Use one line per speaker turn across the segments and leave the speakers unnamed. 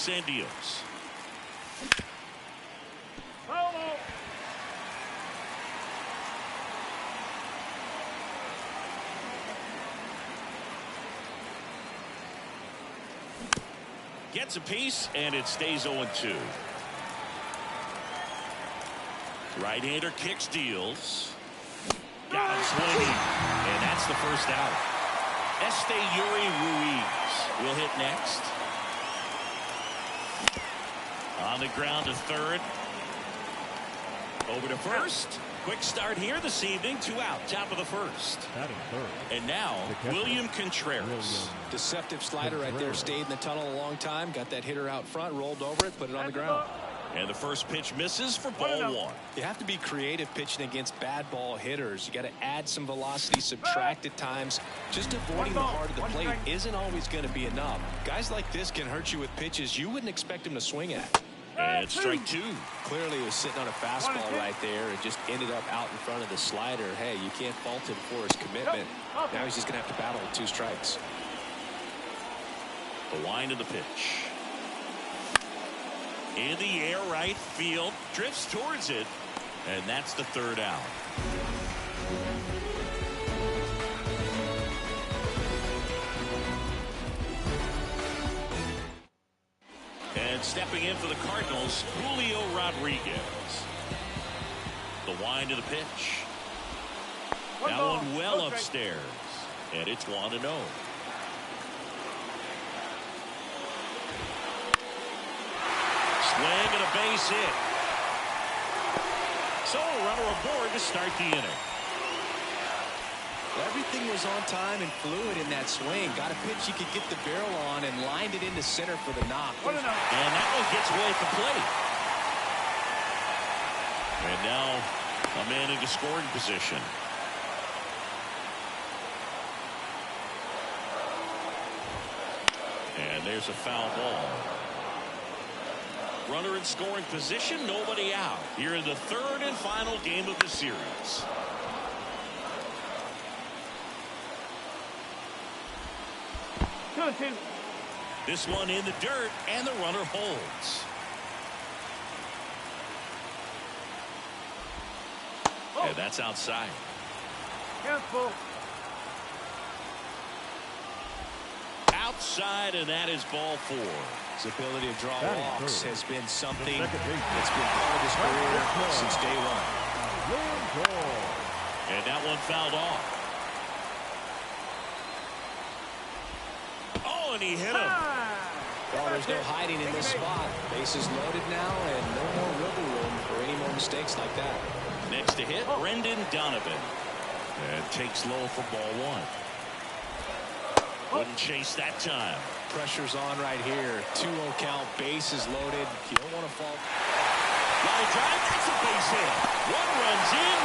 kicks and deals. Gets a piece, and it stays 0-2. Right-hander kicks, deals. Got him swinging, and that's the first out. Esteury Ruiz will hit next. On the ground to third. Over to first. Quick start here this evening. 2 out, top of the first. And now, William Contreras.
Deceptive slider right there. Stayed in the tunnel a long time. Got that hitter out front, rolled over it, put it on the ground.
And the first pitch misses for ball 1.
You have to be creative pitching against bad ball hitters. You got to add some velocity, subtract at times. Just avoiding the heart of the plate isn't always going to be enough. Guys like this can hurt you with pitches you wouldn't expect him to swing at.
And strike 2.
Clearly he was sitting on a fastball right there and just ended up out in front of the slider. Hey, you can't fault him for his commitment. Now he's just going to have to battle with 2 strikes.
The wind of the pitch. In the air, right field, drifts towards it, and that's the 3rd out. And stepping in for the Cardinals, Julio Rodriguez. The wind of the pitch. That one well upstairs, and it's 1-0. Swing and a base hit. So a runner aboard to start the inning.
Everything was on time and fluid in that swing. Got a pitch he could get the barrel on and lined it into center for the knock.
And that one gets away at the plate. And now a man into scoring position. And there's a foul ball. Runner in scoring position, nobody out. Here in the 3rd and final game of the series. This one in the dirt, and the runner holds. And that's outside.
Careful.
Outside, and that is ball 4.
His ability to draw walks has been something that's been part of his career since day 1.
And that one fouled off. Oh, and he hit him.
Well, there's no hiding in this spot. Bases loaded now, and no more wiggle room for any more mistakes like that.
Next to hit, Brendan Donovan. And takes low for ball 1. Wouldn't chase that time.
Pressure's on right here. 2-0 count, bases loaded. You don't want to fall.
Line drive, that's a base hit. 1 runs in.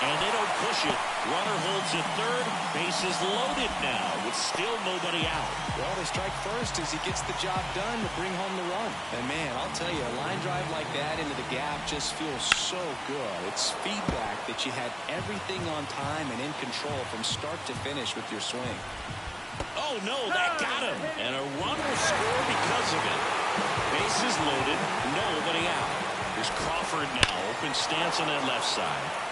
And they don't push it. Runner holds at 3rd. Bases loaded now with still nobody out.
Well, they strike first as he gets the job done to bring home the run. And man, I'll tell you, a line drive like that into the gap just feels so good. It's feedback that you had everything on time and in control from start to finish with your swing.
Oh, no, that got him. And a run will score because of it. Bases loaded, nobody out. There's Crawford now, open stance on that left side.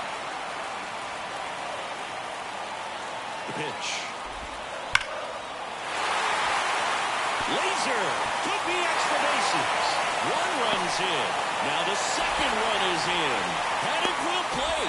The pitch. Laser took the extra bases. 1 run's in. Now the 2nd run is in. Headed will play.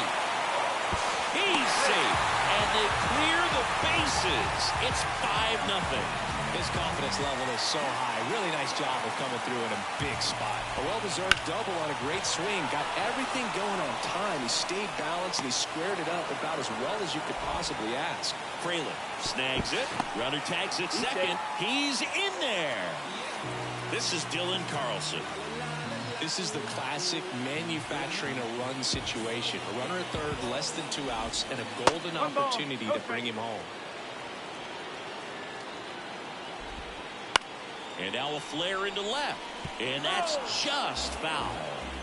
He's safe. And they clear the bases. It's 5-0.
His confidence level is so high. Really nice job of coming through in a big spot. A well-deserved double on a great swing. Got everything going on time. He stayed balanced and he squared it up about as well as you could possibly ask.
Fralin snags it. Runner tags it second. He's in there. This is Dylan Carlson.
This is the classic manufacturing a run situation. A runner at 3rd, less than 2 outs, and a golden opportunity to bring him home.
And now a flare into left. And that's just foul.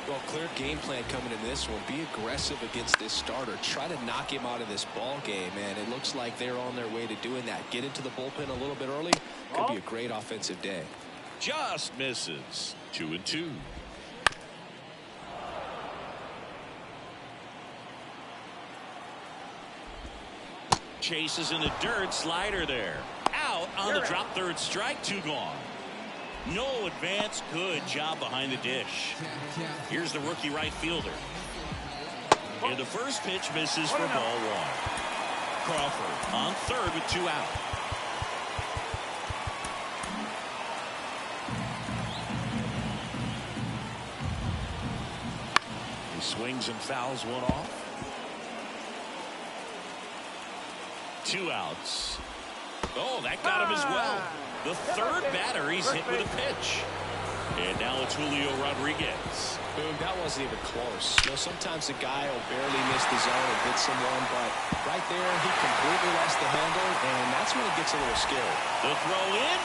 Well, clear game plan coming in this one. Be aggressive against this starter. Try to knock him out of this ball game, and it looks like they're on their way to doing that. Get into the bullpen a little bit early. Could be a great offensive day.
Just misses. 2-2. Chases in the dirt. Slider there. Out on the drop. Third strike. 2 gone. No advance. Good job behind the dish. Here's the rookie right fielder. And the first pitch misses for ball 1. Crawford on third with 2 out. He swings and fouls one off. 2 outs. Oh, that got him as well. The third batter he's hit with a pitch. And now it's Julio Rodriguez.
Boom, that wasn't even close. You know, sometimes a guy will barely miss the zone and hit someone, but right there, he completely lost the handle, and that's when it gets a little scary.
The throw in.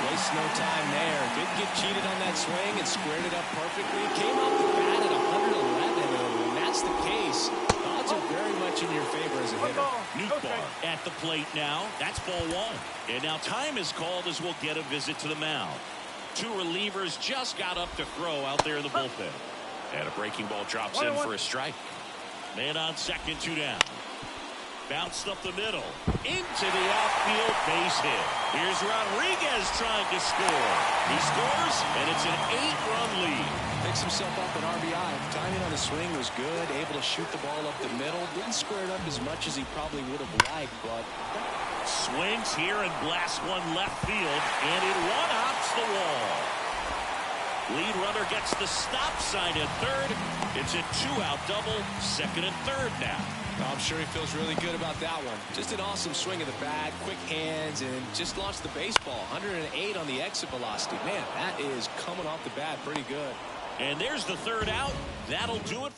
Wastes no time there. Didn't get cheated on that swing and squared it up perfectly. Came off the bat at 111, and when that's the case, odds are very much in your favor as a hitter.
Nootbaar at the plate now. That's ball 1. And now time is called as we'll get a visit to the mound. 2 relievers just got up to throw out there in the bullpen. And a breaking ball drops in for a strike. Man on second, 2 down. Bounced up the middle. Into the outfield, base hit. Here's Rodriguez trying to score. He scores, and it's an 8-run lead.
Picks himself up an RBI. Timing on the swing was good. Able to shoot the ball up the middle. Didn't square it up as much as he probably would have liked, but
swings here and blasts one left field, and it one-hops the wall. Lead runner gets the stop sign at third. It's a 2-out double, second and third now.
I'm sure he feels really good about that one. Just an awesome swing of the bat, quick hands, and just launched the baseball. 108 on the exit velocity. Man, that is coming off the bat pretty good.
And there's the third out. That'll do it.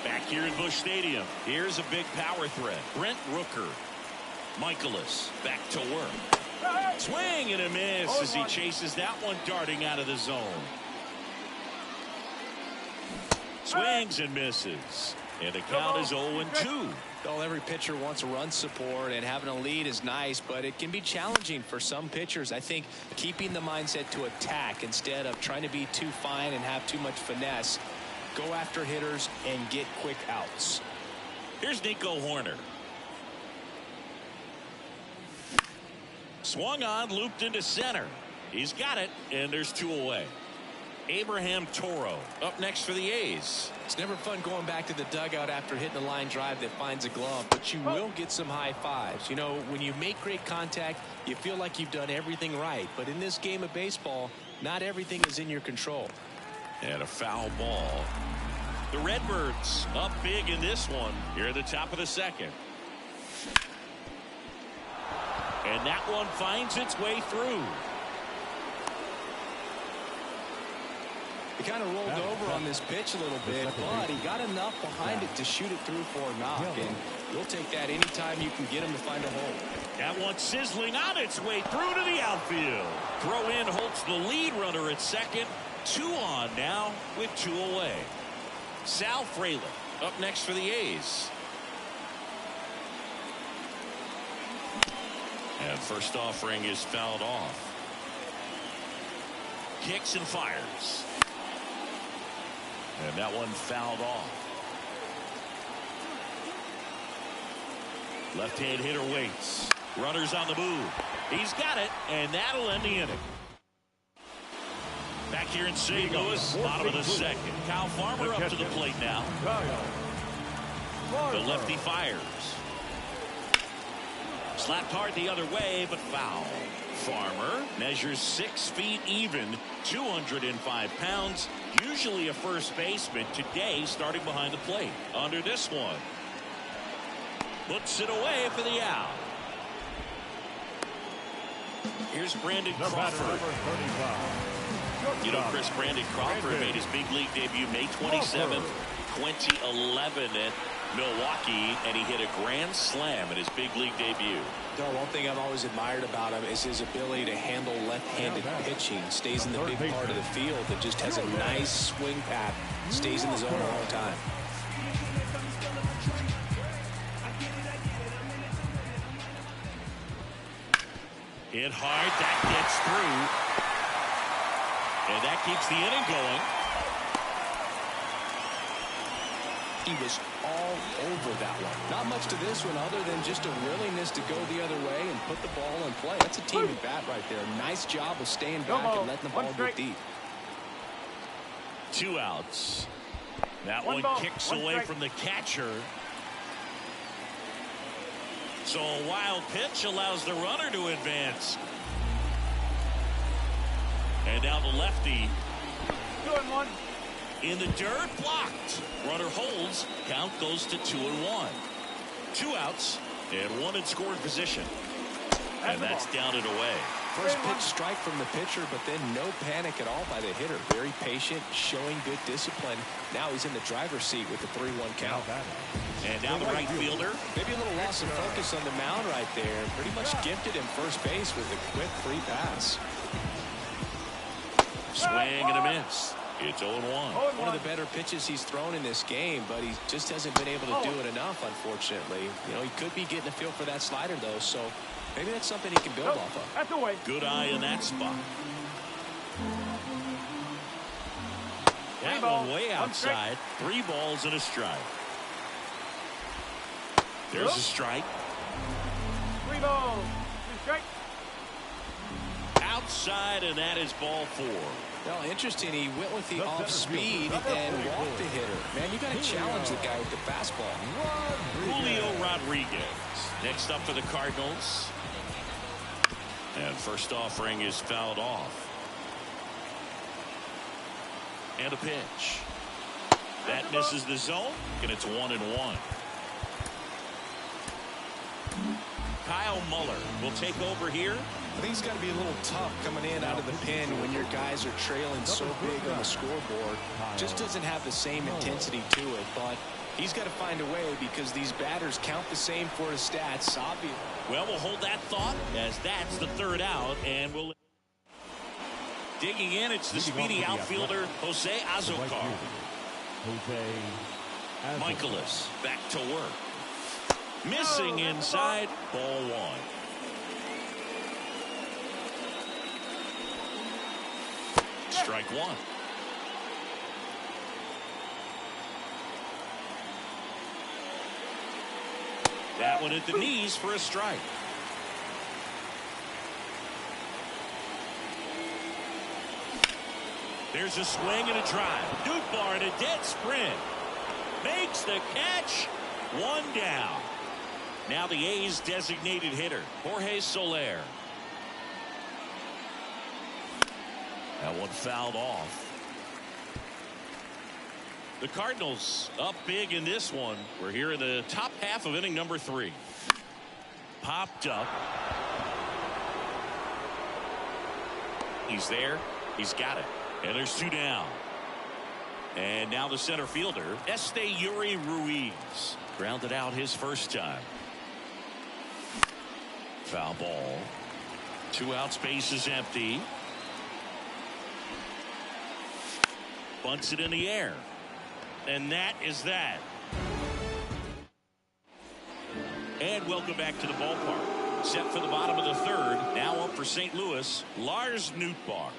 Back here in Busch Stadium, here's a big power threat. Brent Rooker. Michaelis back to work. Swing and a miss as he chases that one darting out of the zone. Swings and misses. And the count is 0-2.
Well, every pitcher wants run support, and having a lead is nice, but it can be challenging for some pitchers. I think keeping the mindset to attack instead of trying to be too fine and have too much finesse. Go after hitters and get quick outs.
Here's Nico Hoerner. Swung on, looped into center. He's got it, and there's 2 away. Abraham Toro up next for the A's.
It's never fun going back to the dugout after hitting a line drive that finds a glove, but you will get some high fives. You know, when you make great contact, you feel like you've done everything right. But in this game of baseball, not everything is in your control.
And a foul ball. The Redbirds up big in this one here at the top of the second. And that one finds its way through.
He kind of rolled over on this pitch a little bit, but he got enough behind it to shoot it through for a knock, and you'll take that anytime you can get him to find a hole.
That one sizzling on its way through to the outfield. Throw in Holtz, the lead runner at second. 2 on now with 2 away. Sal Frelick up next for the A's. And first offering is fouled off. Kicks and fires. And that one fouled off. Left-hand hitter waits. Runners on the move. He's got it, and that'll end the inning. Back here in St. Louis, bottom of the second. Kyle Farmer up to the plate now. The lefty fires. Slapped hard the other way, but foul. Farmer measures 6 feet even, 205 pounds, usually a first baseman. Today starting behind the plate. Under this one. Puts it away for the out. Here's Brandon Crawford. You know, Chris, Brandon Crawford made his big league debut May 27th, 2011 at Milwaukee, and he hit a grand slam in his big league debut.
No, one thing I've always admired about him is his ability to handle left-handed pitching. Stays in the big part of the field and just has a nice swing path. Stays in the zone a long time.
Hit hard. That gets through. And that keeps the inning going.
He was all over that one. Not much to this one other than just a willingness to go the other way and put the ball in play. That's a team at bat right there. Nice job of staying back and letting the ball go deep.
2 outs. That one kicks away from the catcher. So a wild pitch allows the runner to advance. And now the lefty.
2-1.
In the dirt, blocked. Runner holds. Count goes to 2-1. 2 outs and 1 in scoring position. And that's down and away.
First pitch strike from the pitcher, but then no panic at all by the hitter. Very patient, showing good discipline. Now he's in the driver's seat with the 3-1 count.
And now the right fielder.
Maybe a little loss of focus on the mound right there. Pretty much gifted him first base with a quick free pass.
Swing and a miss. It's 0-1.
One of the better pitches he's thrown in this game, but he just hasn't been able to do it enough, unfortunately. You know, he could be getting a feel for that slider, though, so maybe that's something he can build off of.
That's away.
Good eye in that spot. That one way outside. 3 balls and a strike. There's a strike.
3 balls. 2 strikes.
Outside, and that is ball 4.
Well, interesting. He went with the off speed and walked the hitter. Man, you got to challenge the guy with the fastball.
Julio Rodriguez. Next up for the Cardinals. And first offering is fouled off. And a pitch. That misses the zone, and it's 1-1. Kyle Muller will take over here.
I think it's got to be a little tough coming in out of the pen when your guys are trailing so big on the scoreboard. Just doesn't have the same intensity to it, but he's got to find a way because these batters count the same for his stats, obviously.
Well, we'll hold that thought as that's the 3rd out, and we'll... Digging in, it's the speedy outfielder, Jose Azocar. Michaelis back to work. Missing inside, ball 1. Strike 1. That one at the knees for a strike. There's a swing and a drive. Nootbaar in a dead sprint. Makes the catch. 1 down. Now the A's designated hitter, Jorge Soler. That one fouled off. The Cardinals up big in this one. We're here in the top half of inning number 3. Popped up. He's there. He's got it. And there's 2 down. And now the center fielder, Esteury Ruiz. Grounded out his first time. Foul ball. 2 outs, base is empty. Bunts it in the air. And that is that. And welcome back to the ballpark. Set for the bottom of the 3rd. Now up for St. Louis, Lars Nootbaar.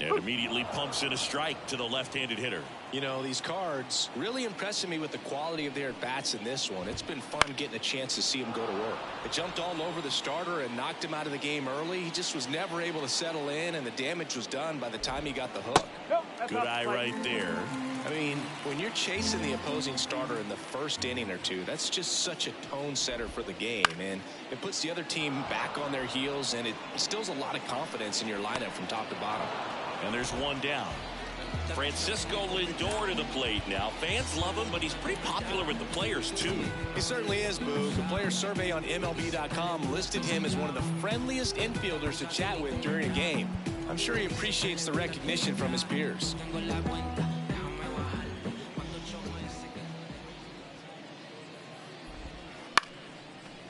And immediately pumps in a strike to the left-handed hitter.
You know, these Cards really impressing me with the quality of their at-bats in this one. It's been fun getting a chance to see him go to work. It jumped all over the starter and knocked him out of the game early. He just was never able to settle in, and the damage was done by the time he got the hook.
Good eye right there.
I mean, when you're chasing the opposing starter in the first inning or 2, that's just such a tone setter for the game, and it puts the other team back on their heels, and it instills a lot of confidence in your lineup from top to bottom.
And there's 1 down. Francisco Lindor to the plate now. Fans love him, but he's pretty popular with the players, too.
He certainly is, Boog. The player survey on MLB.com listed him as one of the friendliest infielders to chat with during a game. I'm sure he appreciates the recognition from his peers.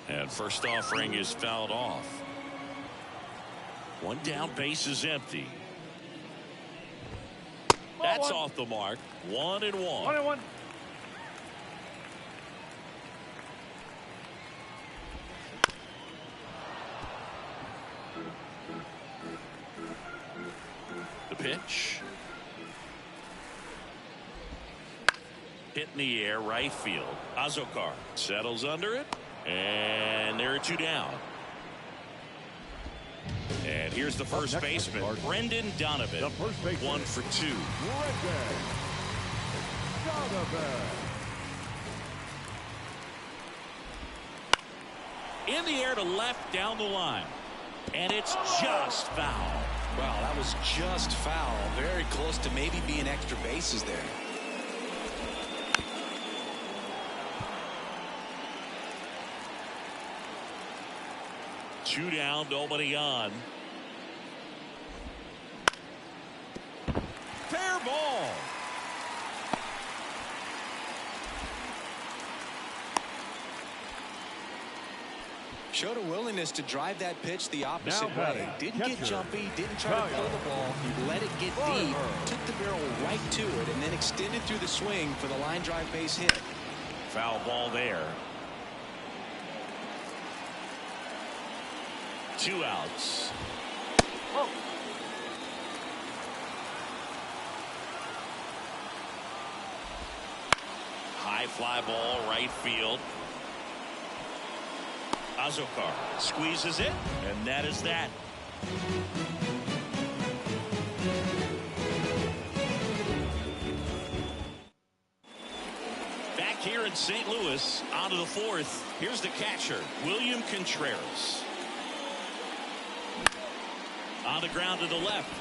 And first offering is fouled off. 1 down, base is empty. That's off the mark. 1-1.
1-1.
pitch. Hit in the air, right field. Azokar settles under it, and there are 2 down. And here's the first baseman, Brendan Donovan. 1 for 2. In the air to left down the line. And it's just foul.
Wow, that was just foul. Very close to maybe being extra bases there.
Two down, nobody on. Fair ball.
Showed a willingness to drive that pitch the opposite way. Didn't get jumpy, didn't try to pull the ball. He let it get deep, took the barrel right to it, and then extended through the swing for the line drive base hit.
Foul ball there. 2 outs. High fly ball, right field. Azokar squeezes it, and that is that. Back here in St. Louis, on to the 4th. Here's the catcher, William Contreras. On the ground to the left.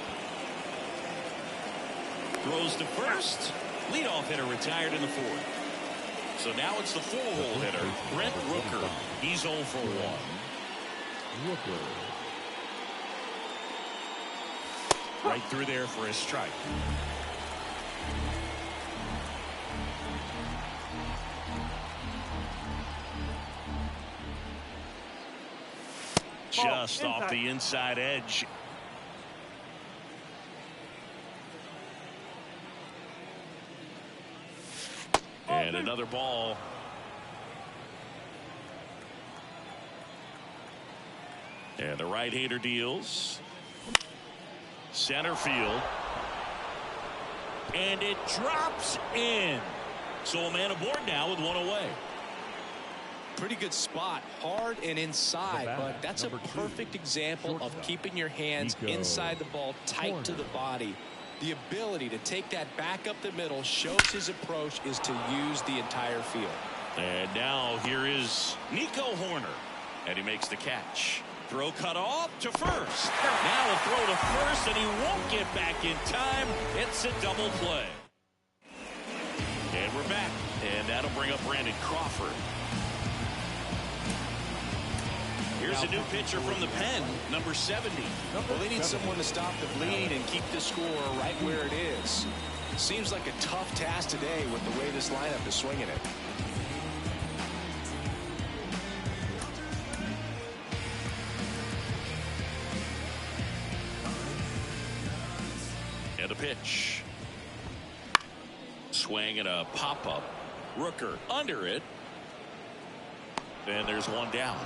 Throws to first. Leadoff hitter retired in the 4th. So now it's the 4-hole hitter, Brent Rooker. He's 0 for 1. Right through there for a strike. Just off the inside edge. And another ball. And the right-hander deals. Center field. And it drops in. So a man aboard now with 1 away.
Pretty good spot, hard and inside, but that's a perfect example of keeping your hands inside the ball, tight to the body. The ability to take that back up the middle shows his approach is to use the entire field.
And now here is Nico Hoerner, and he makes the catch. Throw cut off to first. Now a throw to first, and he won't get back in time. It's a double play. And we're back, and that'll bring up Brandon Crawford. Here's a new pitcher from the pen, number 70.
Well, they need someone to stop the bleed and keep the score right where it is. Seems like a tough task today with the way this lineup is swinging it.
And a pitch. Swing and a pop-up. Rooker under it. And there's 1 down.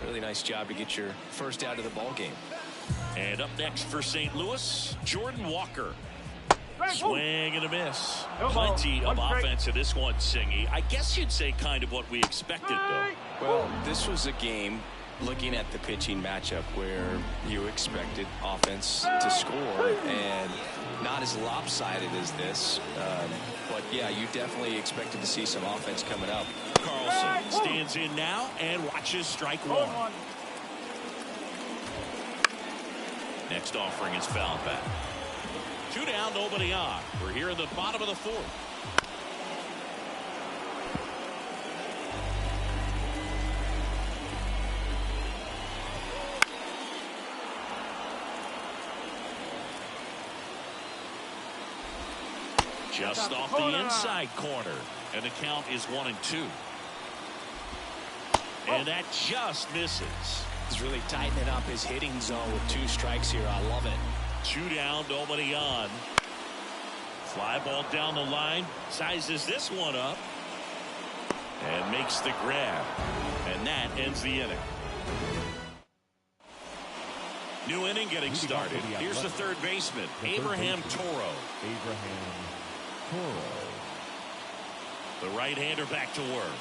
Really nice job to get your first out of the ball game.
And up next for St. Louis, Jordan Walker. Swing and a miss. Plenty of offense in this one, Singy. I guess you'd say kind of what we expected, though.
Well, this was a game, looking at the pitching matchup, where you expected offense to score, and not as lopsided as this. But, yeah, you definitely expected to see some offense coming up.
Carlson stands in now and watches strike 1. Next offering is fouled back. 2 down, nobody on. We're here in the bottom of the 4th. Just off the inside corner. And the count is 1-2. And that just misses.
He's really tightening up his hitting zone with 2 strikes here. I love it.
2 down, nobody on. Fly ball down the line. Sizes this one up. And makes the grab. And that ends the inning. New inning getting started. Here's the third baseman, Abraham Toro. The right-hander back to work.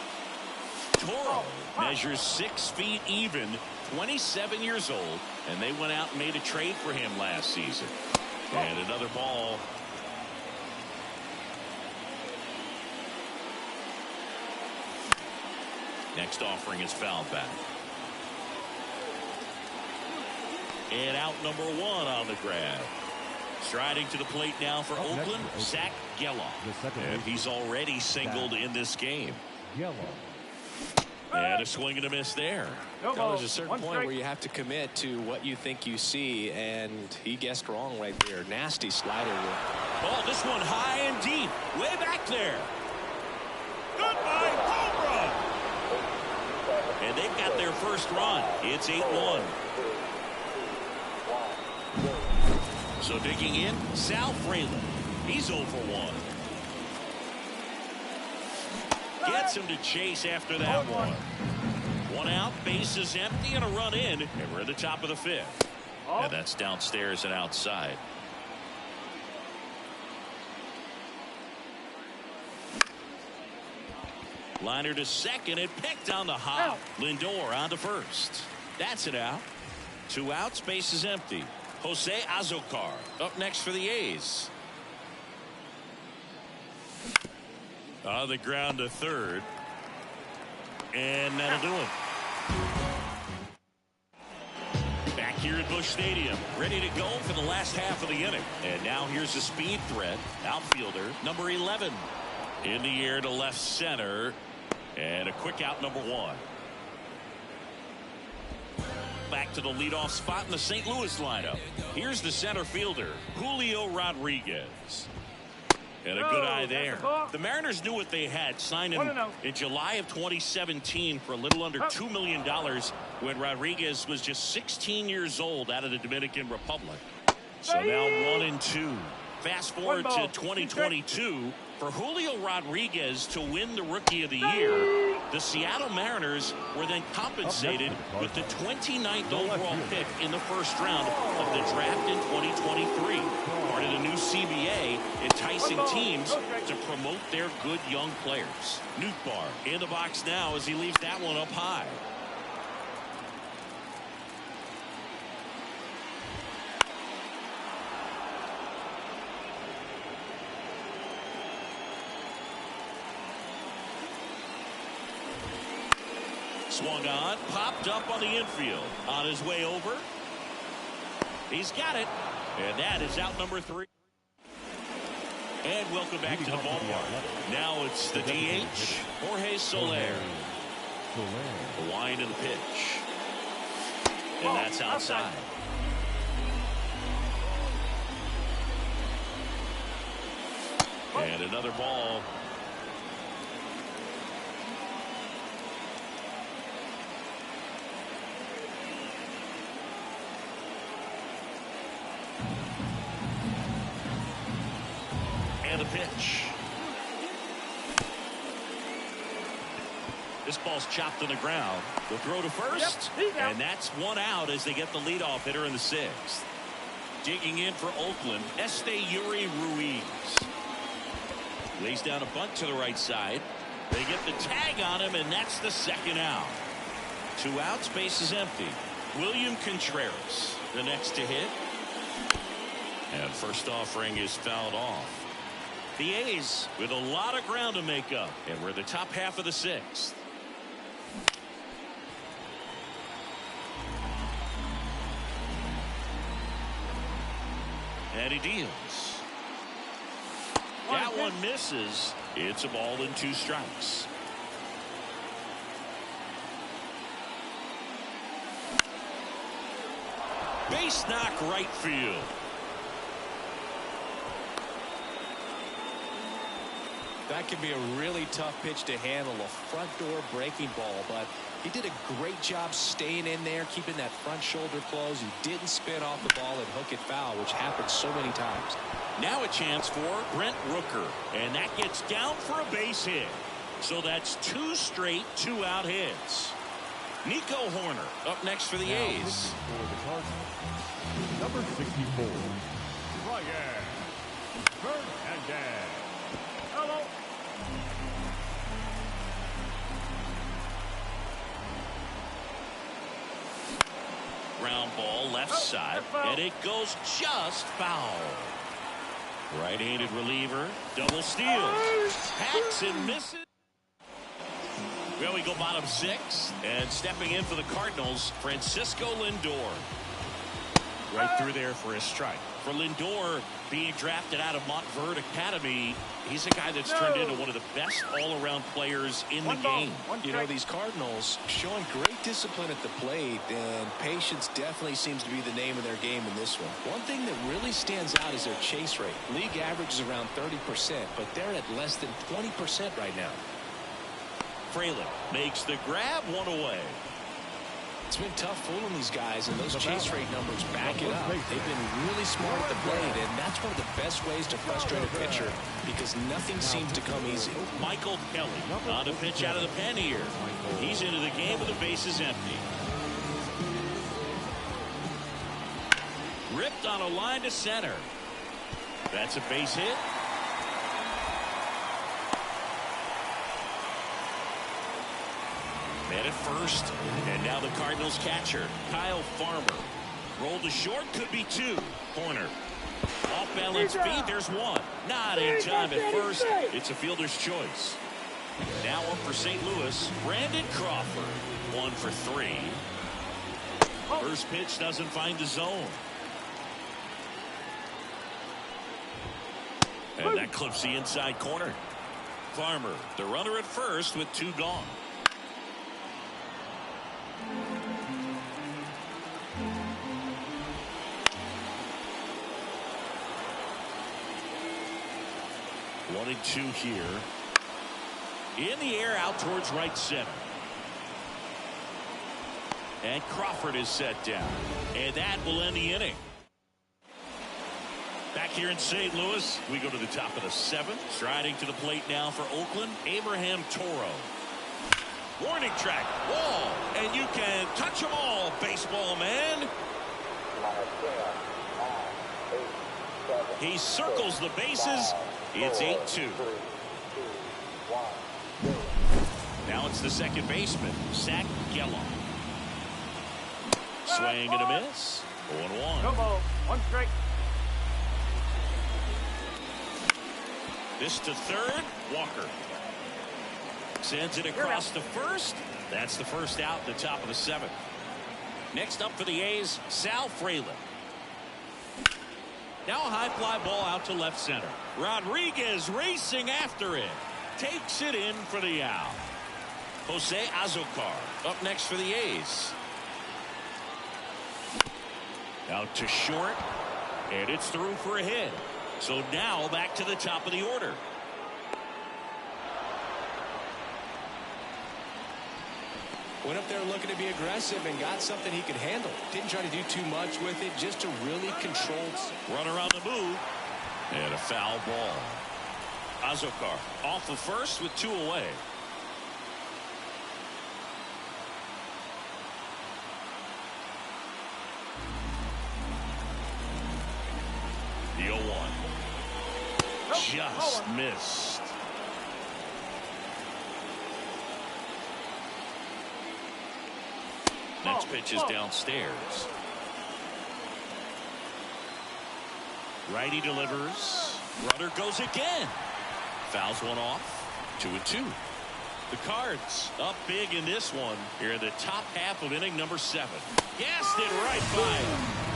Toro measures 6 feet even, 27 years old, and they went out and made a trade for him last season. And another ball. Next offering is fouled back. And out number 1 on the grab. Striding to the plate now for Oakland, Zach Gelof. And he's already singled in this game. And a swing and a miss there.
There's a certain point where you have to commit to what you think you see, and he guessed wrong right there. Nasty slider.
Oh, this one high and deep, way back there. Goodbye, home run. And they've got their first run. It's 8-1. So digging in, Sal Frelick. He's 0 for 1. Gets him to chase after that one. 1 out, bases empty, and a run in, and we're at the top of the 5th. And that's downstairs and outside. Liner to second, it picked on the hop. Lindor on to first. That's it out. 2 outs, bases empty. Jose Azocar up next for the A's. On the ground to third. And that'll do it. Back here at Busch Stadium, ready to go for the last half of the inning. And now here's the speed threat. Outfielder number 11. In the air to left center. And a quick out, number 1. Back to the leadoff spot in the St. Louis lineup. Here's the center fielder, Julio Rodriguez. And a good eye there. The Mariners knew what they had, signing in July of 2017 for a little under $2 million when Rodriguez was just 16 years old out of the Dominican Republic. So now 1-2. Fast forward to 2022. For Julio Rodriguez to win the Rookie of the Year, the Seattle Mariners were then compensated with the 29th overall pick in the first round of the draft in 2023. Part of the new CBA, enticing teams to promote their good young players. Nootbaar in the box now as he leaves that one up high. Swung on, popped up on the infield. On his way over. He's got it. And that is out number 3. And welcome back to the ballpark. Now it's the DH, Jorge Soler. The wind of the pitch. And that's outside. And another ball. And a pitch. This ball's chopped to the ground. The throw to first. And that's 1 out as they get the leadoff hitter in the 6th. Digging in for Oakland, Esteury Ruiz. Lays down a bunt to the right side. They get the tag on him, and that's the 2nd out. 2 outs, base is empty. William Contreras, the next to hit. And first offering is fouled off. The A's with a lot of ground to make up, and we're the top half of the 6th. And he deals. That one misses. It's a ball and 2 strikes. Base knock right field.
That can be a really tough pitch to handle, a front door breaking ball, but he did a great job staying in there, keeping that front shoulder closed. He didn't spin off the ball and hook it foul, which happens so many times.
Now a chance for Brent Rooker, and that gets down for a base hit. So that's 2 straight 2-out hits. Nico Horner up next for the A's.
For the Cardinals, number 64, Ryan Hernandez.
Hello.
Ground ball left side, and it goes just foul. Right-handed reliever, double steals, hacks and misses. Well, we go bottom 6, and stepping in for the Cardinals, Francisco Lindor. Right through there for a strike. For Lindor, being drafted out of Montverde Academy, he's a guy that's turned into one of the best all-around players in the game.
You know, these Cardinals showing great discipline at the plate, and patience definitely seems to be the name of their game in this one. One thing that really stands out is their chase rate. League average is around 30%, but they're at less than 20% right now.
Fraley makes the grab, one away.
It's been tough fooling these guys, and those chase rate numbers back it up. They've been really smart at the plate, and that's one of the best ways to frustrate a pitcher because nothing seems to come easy.
Michael Kelly on a pitch out of the pen here. He's into the game with the bases empty. Ripped on a line to center. That's a base hit. Man at first, and now the Cardinals catcher, Kyle Farmer. Rolled to short, could be 2. Corner. Off balance feed, there's 1. Not in time at first. It's a fielder's choice. Now up for St. Louis, Brandon Crawford. 1 for 3. First pitch doesn't find the zone. And that clips the inside corner. Farmer, the runner at first with 2 gone. One and 2 here. In the air out towards right center. And Crawford is set down. And that will end the inning. Back here in St. Louis, we go to the top of the 7th. Striding to the plate now for Oakland, Abraham Toro. Warning track, wall, and you can touch them all, baseball man. He circles the bases. It's 8-2. Now it's the second baseman, Zach Gallo. Swing and a miss. 0-1.
No ball. 1 strike.
This to third, Walker. Sends it across to first. That's the first out at the top of the 7th. Next up for the A's, Sal Fraley. Now a high fly ball out to left center. Rodriguez racing after it. Takes it in for the out. Jose Azocar up next for the A's. Out to short. And it's through for a hit. So now back to the top of the order.
Went up there looking to be aggressive and got something he could handle. Didn't try to do too much with it, just a really controlled.
Runner on the move. And a foul ball. Azocar off the first with 2 away. The 0-1. Just missed. Next pitch is downstairs. Righty delivers. Runner goes again. Fouls one off. 2-2. The Cards up big in this one here in the top half of inning number 7. Gassed it right by him.